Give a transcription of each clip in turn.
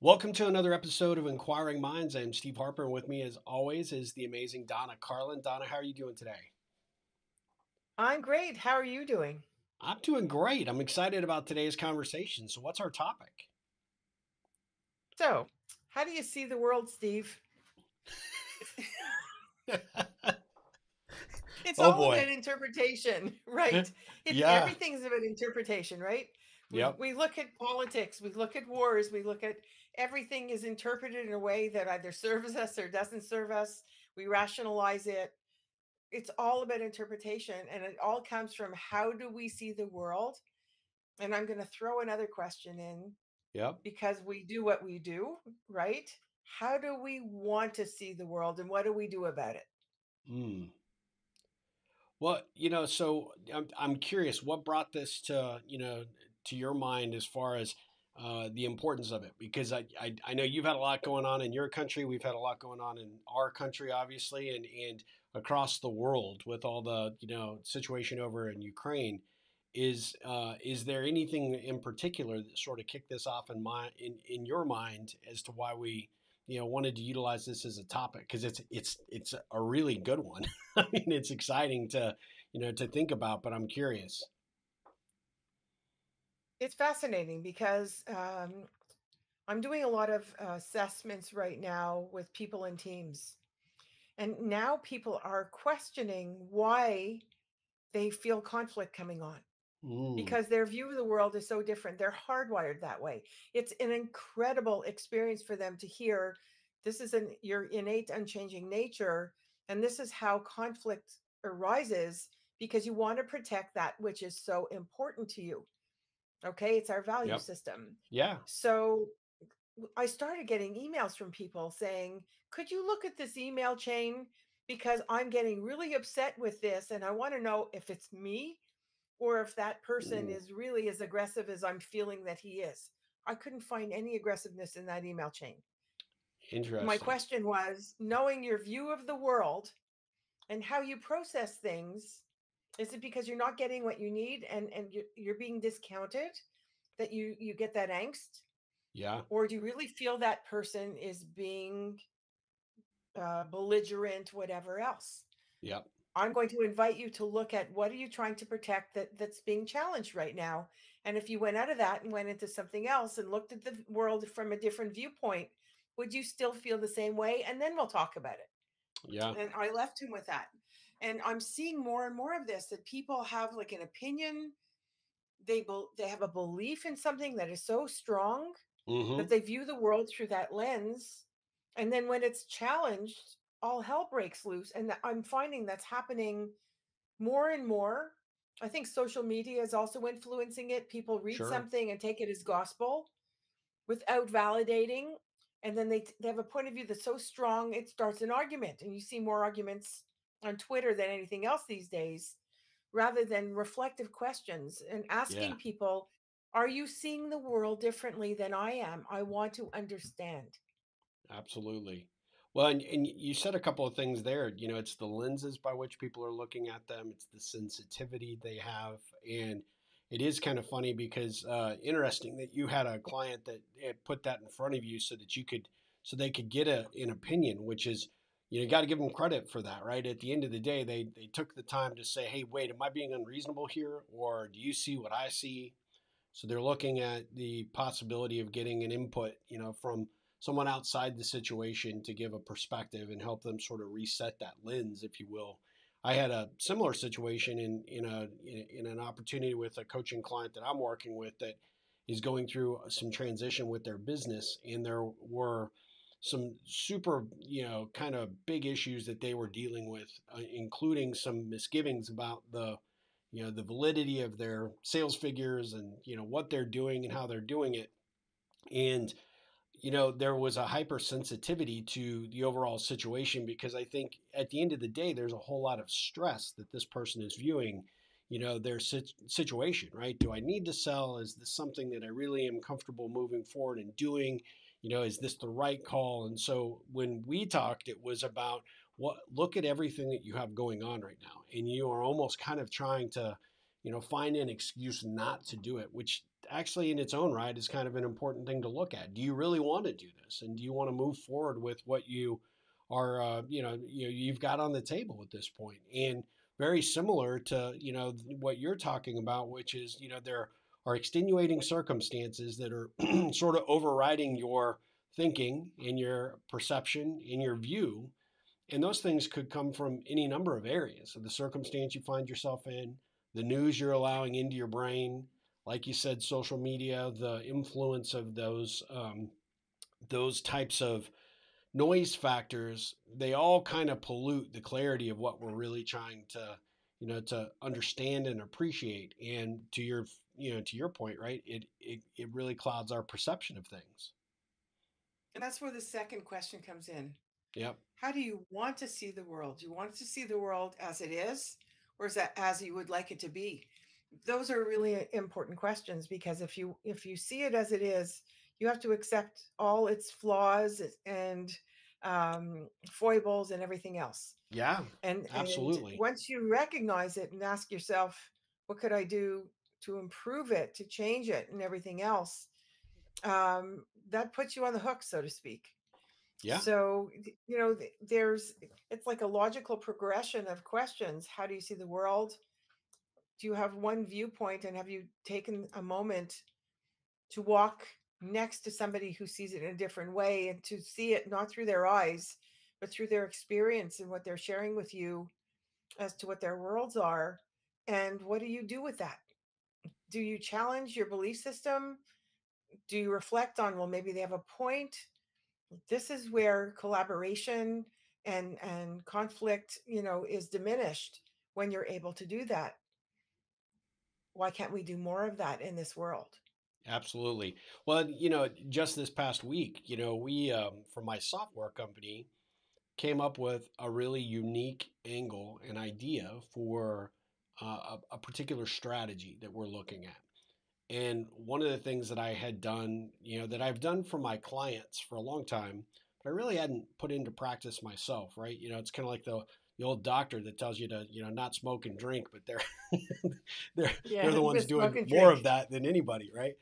Welcome to another episode of Inquiring Minds. I'm Steve Harper, and with me, as always, is the amazing Donna Carlin. Donna, how are you doing today? I'm great. How are you doing? I'm doing great. I'm excited about today's conversation. So, what's our topic? So, how do you see the world, Steve? It's Oh all boy. about interpretation, right? It's Yeah. everything's about interpretation, right? We Yep. we look at politics, we look at wars, we look at everything is interpreted in a way that either serves us or doesn't serve us. We rationalize it. It's all about interpretation, and it all comes from how do we see the world? And I'm going to throw another question in Yep. because we do what we do, right? How do we want to see the world and what do we do about it? Mm. Well, so I'm curious, what brought this to your mind as far as the importance of it? Because I know you've had a lot going on in your country. We've had a lot going on in our country, obviously, and across the world with all the, situation over in Ukraine. Is there anything in particular that sort of kicked this off in your mind as to why we wanted to utilize this as a topic? Because it's a really good one. I mean, it's exciting to think about, but I'm curious. It's fascinating because I'm doing a lot of assessments right now with people and teams. And now people are questioning why they feel conflict coming on Mm, because their view of the world is so different. They're hardwired that way. It's an incredible experience for them to hear this is your innate, unchanging nature. And this is how conflict arises because you want to protect that which is so important to you. Okay. It's our value yep. system. Yeah. So I started getting emails from people saying, could you look at this email chain? Because I'm getting really upset with this. And I want to know if it's me or if that person Ooh, is really as aggressive as I'm feeling that he is. I couldn't find any aggressiveness in that email chain. My interesting. question was knowing your view of the world and how you process things, is it because you're not getting what you need and you're being discounted that you get that angst? Yeah. Or do you really feel that person is being belligerent, whatever else? Yep. I'm going to invite you to look at what are you trying to protect that's being challenged right now. And if you went out of that and went into something else and looked at the world from a different viewpoint, would you still feel the same way? And then we'll talk about it. Yeah. And I left him with that. And I'm seeing more and more of this that people have like an opinion. They have a belief in something that is so strong that Mm-hmm. they view the world through that lens. And then when it's challenged, all hell breaks loose. And I'm finding that's happening more and more. I think social media is also influencing it. People read Sure. something and take it as gospel without validating. And then they have a point of view that's so strong, it starts an argument. And you see more arguments on Twitter than anything else these days, rather than reflective questions and Yeah. asking people, are you seeing the world differently than I am? I want to understand. Absolutely. Well, and you said a couple of things there. It's the lenses by which people are looking at them. It's the sensitivity they have, and it is kind of funny because interesting that you had a client that had put that in front of you so they could get an opinion, which is, you got to give them credit for that, right? At the end of the day, they took the time to say, hey, wait, am I being unreasonable here, or do you see what I see? So they're looking at the possibility of getting an input, from someone outside the situation to give a perspective and help them sort of reset that lens, if you will. I had a similar situation in an opportunity with a coaching client that I'm working with that is going through some transition with their business, and there were some super, kind of big issues that they were dealing with, including some misgivings about the validity of their sales figures and what they're doing and how they're doing it. And there was a hypersensitivity to the overall situation because I think at the end of the day there's a whole lot of stress that this person is viewing their situation, right? Do I need to sell? Is this something that I really am comfortable moving forward and doing? Is this the right call? And so when we talked, it was about what look at everything that you have going on right now, and you are almost kind of trying to find an excuse not to do it, which actually in its own right is kind of an important thing to look at. Do you really want to do this, and do you want to move forward with what you are, you've got on the table at this point? And very similar to what you're talking about, which is there are extenuating circumstances that are sort of overriding your thinking and your perception and your view, and those things could come from any number of areas. So the circumstance you find yourself in, the news you're allowing into your brain, like you said, social media, the influence of those types of noise factors, they all kind of pollute the clarity of what we're really trying to, to understand and appreciate. And to your point, right? It really clouds our perception of things. And that's where the second question comes in. Yep. How do you want to see the world? Do you want to see the world as it is, or is that as you would like it to be? Those are really important questions, because if you see it as it is, you have to accept all its flaws and foibles and everything else. Yeah, And absolutely. once you recognize it and ask yourself, what could I do to improve it, to change it, and everything else, that puts you on the hook, so to speak. Yeah, So, there's, it's like a logical progression of questions. How do you see the world? Do you have one viewpoint, and have you taken a moment to walk next to somebody who sees it in a different way, and to see it not through their eyes, but through their experience and what they're sharing with you as to what their worlds are? And what do you do with that? Do you challenge your belief system? Do you reflect on, well, maybe they have a point? This is where collaboration and conflict, is diminished when you're able to do that. Why can't we do more of that in this world? absolutely. Well, just this past week, we, from my software company, came up with a really unique angle and idea for a particular strategy that we're looking at. And one of the things that I had done, that I've done for my clients for a long time, but I really hadn't put into practice myself, right? It's kind of like the old doctor that tells you to, not smoke and drink, but they're they're Yeah, the ones but smoke doing and more of drink. that than anybody, right?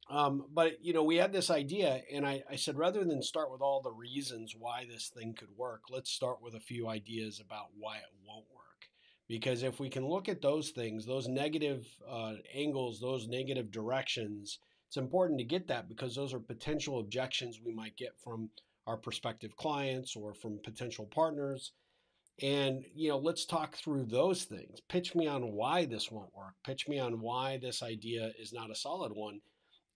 But we had this idea, and I said rather than start with all the reasons why this thing could work, let's start with a few ideas about why it won't work. Because if we can look at those things, those negative angles, those negative directions, it's important to get that, because those are potential objections we might get from our prospective clients or from potential partners. And let's talk through those things. Pitch me on why this won't work. Pitch me on why this idea is not a solid one,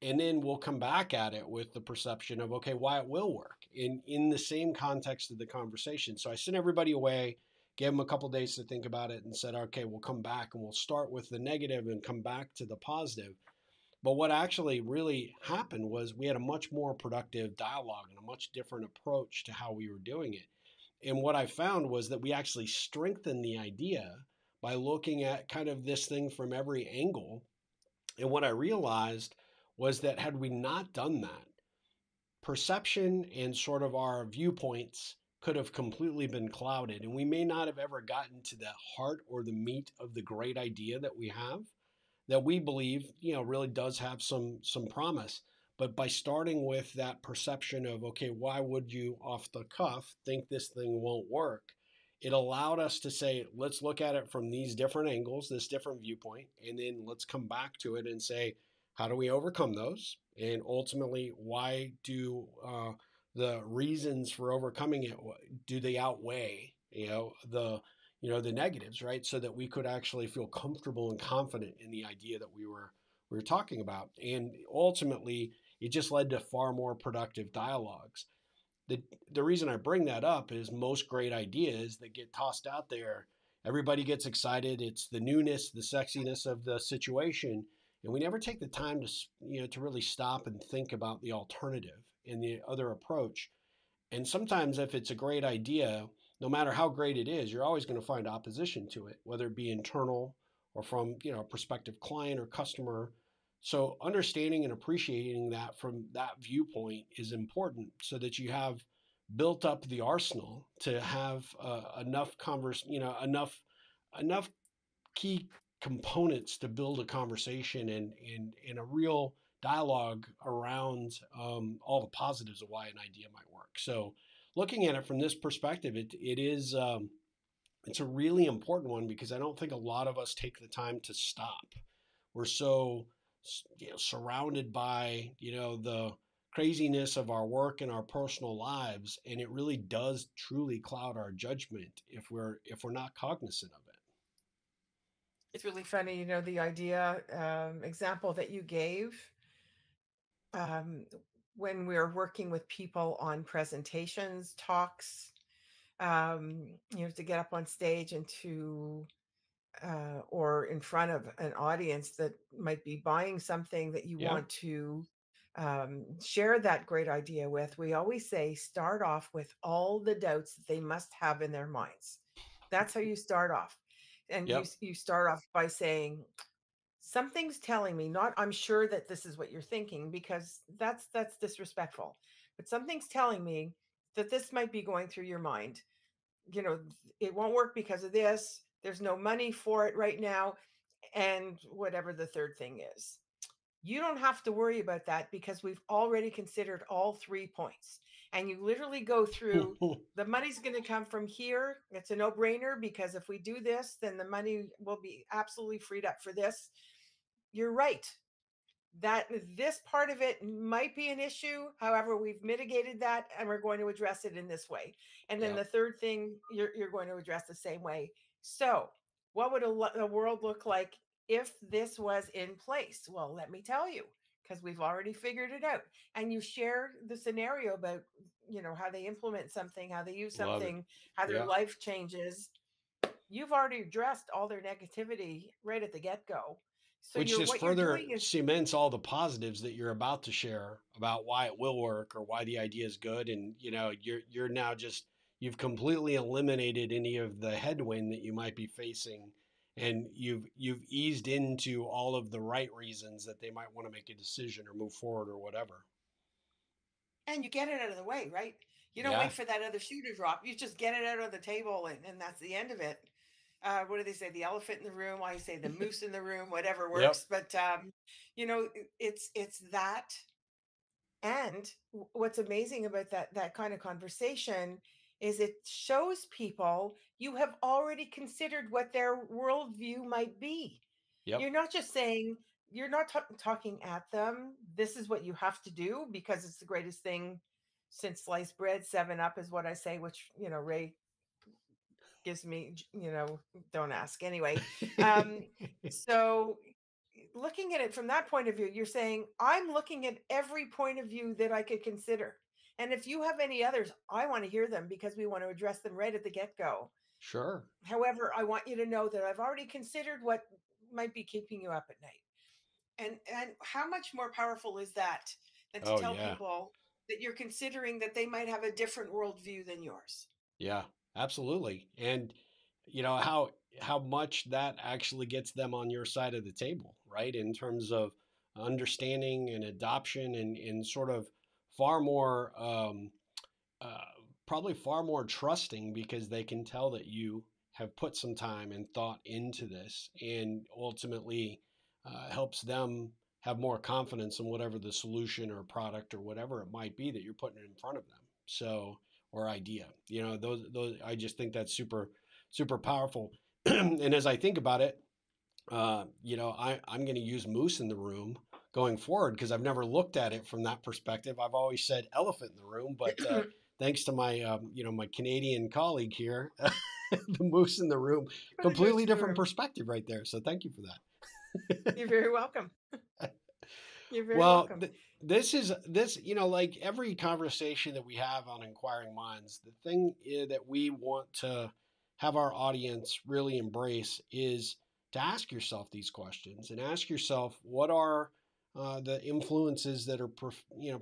and then we'll come back at it with the perception of, okay, why it will work in the same context of the conversation. So I sent everybody away, gave them a couple days to think about it, and said, okay, we'll come back and we'll start with the negative and come back to the positive. But what actually really happened was we had a much more productive dialogue and a much different approach to how we were doing it. And what I found was that we actually strengthened the idea by looking at kind of this thing from every angle. And what I realized was that had we not done that, perception and sort of our viewpoints could have completely been clouded. And we may not have ever gotten to the heart or the meat of the great idea that we have, that we believe, really does have some promise. But by starting with that perception of, okay, why would you off the cuff think this thing won't work? It allowed us to say, let's look at it from these different angles, this different viewpoint, and then let's come back to it and say, how do we overcome those? And ultimately, why do the reasons for overcoming it, do they outweigh, the negatives, right? So that we could actually feel comfortable and confident in the idea that we were talking about. And ultimately, it just led to far more productive dialogues. The the reason I bring that up is most great ideas that get tossed out there, everybody gets excited. It's the newness, the sexiness of the situation, and we never take the time to to really stop and think about the alternative and the other approach. And sometimes, if it's a great idea, no matter how great it is, you're always going to find opposition to it, whether it be internal or from a prospective client or customer. So understanding and appreciating that from that viewpoint is important, so that you have built up the arsenal to have enough enough key components to build a conversation and a real dialogue around all the positives of why an idea might work. So, looking at it from this perspective, it is it's a really important one because I don't think a lot of us take the time to stop. We're so surrounded by the craziness of our work and our personal lives, and it really does truly cloud our judgment if we're not cognizant of it. It's really funny, the idea example that you gave, um, when we're working with people on presentations, talks, to get up on stage and to or in front of an audience that might be buying something that you Yeah. want to share that great idea with. We always say start off with all the doubts that they must have in their minds. That's how you start off. And you Yep. you start off by saying something's telling me, not I'm sure that this is what you're thinking, because that's disrespectful, but something's telling me that this might be going through your mind. you know it won't work because of this, there's no money for it right now, and whatever the third thing is. You don't have to worry about that because we've already considered all 3 points. And you literally go through, the money's going to come from here. It's a no brainer because if we do this, then the money will be absolutely freed up for this. You're right that this part of it might be an issue. However, we've mitigated that and we're going to address it in this way. And then Yep. the third thing you're going to address the same way. So, what would a world look like if this was in place? Well, let me tell you, because we've already figured it out. And you share the scenario about, how they implement something, how they use Love it. something, how their Yeah. life changes. You've already addressed all their negativity right at the get go. So Which you're just what you're further doing is cements all the positives that you're about to share about why it will work or why the idea is good. And you're now just you've completely eliminated any of the headwind that you might be facing, and you've eased into all of the right reasons that they might want to make a decision or move forward or whatever. and you get it out of the way, right? You don't Yeah. wait for that other shoe to drop. You just get it out of the table, and that's the end of it. What do they say? The elephant in the room. I say the moose in the room. Whatever Yep. works. But it's that. And what's amazing about that kind of conversation is it shows people you have already considered what their worldview might be. Yep. You're not just saying, you're not talking at them. This is what you have to do because it's the greatest thing since sliced bread. 7 Up is what I say, which, Ray gives me, don't ask anyway. Um, so looking at it from that point of view, you're saying, I'm looking at every point of view that I could consider. And if you have any others, I want to hear them because we want to address them right at the get go. Sure. However, I want you to know that I've already considered what might be keeping you up at night. And how much more powerful is that than to Oh tell yeah. people that you're considering that they might have a different worldview than yours? Yeah, absolutely. And how much that actually gets them on your side of the table, right? In terms of understanding and adoption and sort of far more uh, probably far more trusting because they can tell that you have put some time and thought into this and ultimately helps them have more confidence in whatever the solution or product or whatever it might be that you're putting in front of them. So, or idea, those, I just think that's super, super powerful. And as I think about it, I'm going to use moose in the room going forward because I've never looked at it from that perspective. I've always said elephant in the room, but thanks to my, my Canadian colleague here, the moose in the room, For the moose completely in the different room. perspective right there. So thank you for You're that. very welcome. You're very Well, welcome. this is this, like every conversation that we have on Inquiring Minds, the thing that we want to have our audience really embrace is to ask yourself these questions and ask yourself what are the influences that are,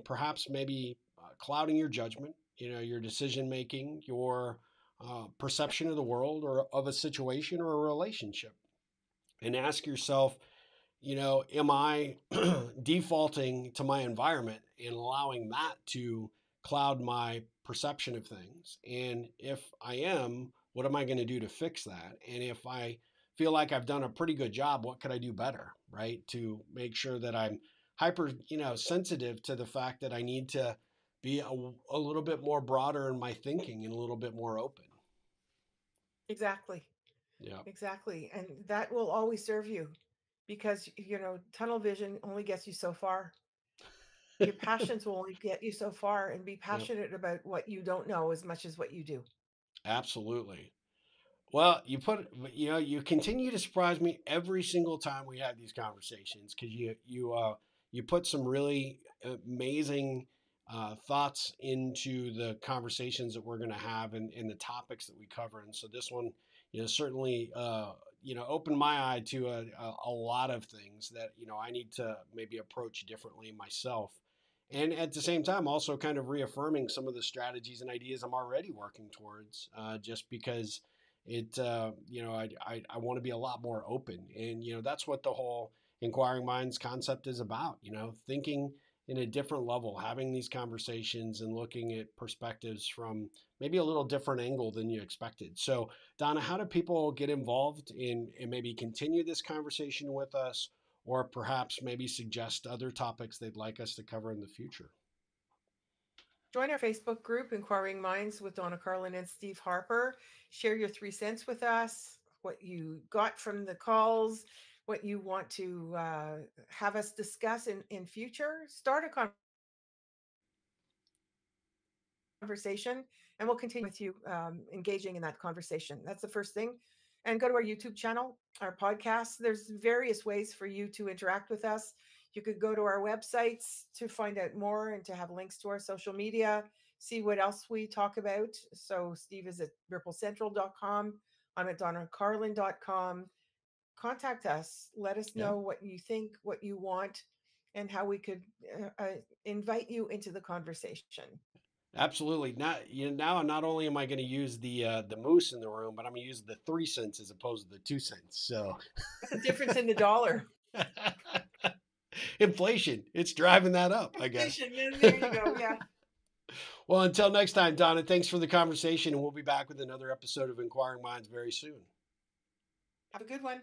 perhaps maybe clouding your judgment, your decision making, your perception of the world or of a situation or a relationship, and ask yourself, am I defaulting to my environment and allowing that to cloud my perception of things? And if I am, what am I going to do to fix that? And if I feel like I've done a pretty good job, what could I do better, right? To make sure that I'm hyper, sensitive to the fact that I need to be a little bit more broader in my thinking and a little bit more open. Exactly. Yeah. Exactly. And that will always serve you because, tunnel vision only gets you so far. Your passions will only get you so far, and be Yep. passionate about what you don't know as much as what you do. Absolutely. Well, you continue to surprise me every single time we have these conversations because you put some really amazing thoughts into the conversations that we're going to have and the topics that we cover. And so this one, certainly, opened my eye to a lot of things that, I need to maybe approach differently myself. And at the same time, also kind of reaffirming some of the strategies and ideas I'm already working towards, just because I want to be a lot more open. And, that's what the whole inquiring minds concept is about, thinking in a different level, having these conversations and looking at perspectives from maybe a little different angle than you expected. So, Donna, how do people get involved in and maybe continue this conversation with us, or perhaps maybe suggest other topics they'd like us to cover in the future? Join our Facebook group, Inquiring Minds with Donna Carlin and Steve Harper. Share your 3 cents with us, what you got from the calls, what you want to have us discuss in future. Start a conversation, and we'll continue with you engaging in that conversation. That's the first thing. And go to our YouTube channel, our podcast. There's various ways for you to interact with us. You could go to our websites to find out more and to have links to our social media, see what else we talk about. So Steve is at ripplecentral.com. I'm at donnacarlin.com. Contact us. Let us Yeah. know what you think, what you want, and how we could invite you into the conversation. Absolutely. Now not only am I going to use the moose in the room, but I'm going to use the 3 cents as opposed to the 2 cents. So What's the difference in the dollar? inflation, it's driving that up, I guess. Inflation. And there you go. Yeah. Well, until next time, Donna, thanks for the conversation, and we'll be back with another episode of Inquiring Minds very soon. Have a good one.